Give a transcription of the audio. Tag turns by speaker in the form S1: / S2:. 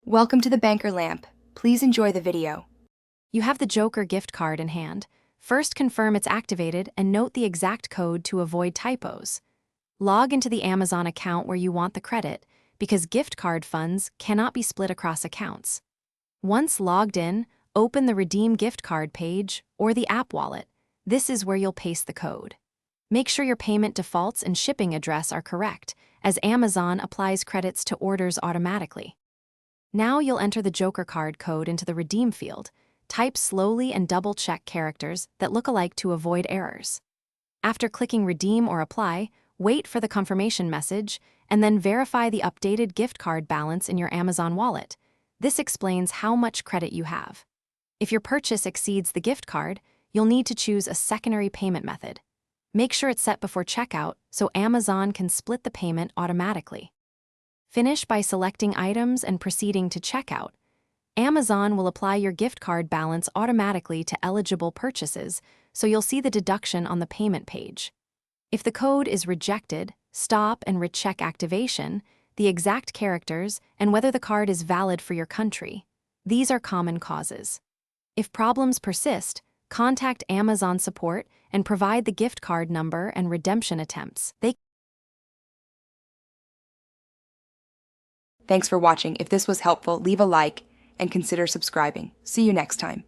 S1: Welcome to the Banker Lamp. Please enjoy the video.
S2: You have the Joker gift card in hand. First, confirm it's activated and note the exact code to avoid typos. Log into the Amazon account where you want the credit, because gift card funds cannot be split across accounts. Once logged in, open the Redeem Gift Card page or the app wallet. This is where you'll paste the code. Make sure your payment defaults and shipping address are correct, as Amazon applies credits to orders automatically. Now you'll enter the Joker card code into the Redeem field. Type slowly and double-check characters that look alike to avoid errors. After clicking Redeem or Apply, wait for the confirmation message, and then verify the updated gift card balance in your Amazon wallet. This explains how much credit you have. If your purchase exceeds the gift card, you'll need to choose a secondary payment method. Make sure it's set before checkout so Amazon can split the payment automatically. Finish by selecting items and proceeding to checkout. Amazon will apply your gift card balance automatically to eligible purchases, so you'll see the deduction on the payment page. If the code is rejected, stop and recheck activation, the exact characters, and whether the card is valid for your country. These are common causes. If problems persist, contact Amazon support and provide the gift card number and redemption attempts.
S1: Thanks for watching. If this was helpful, leave a like and consider subscribing. See you next time.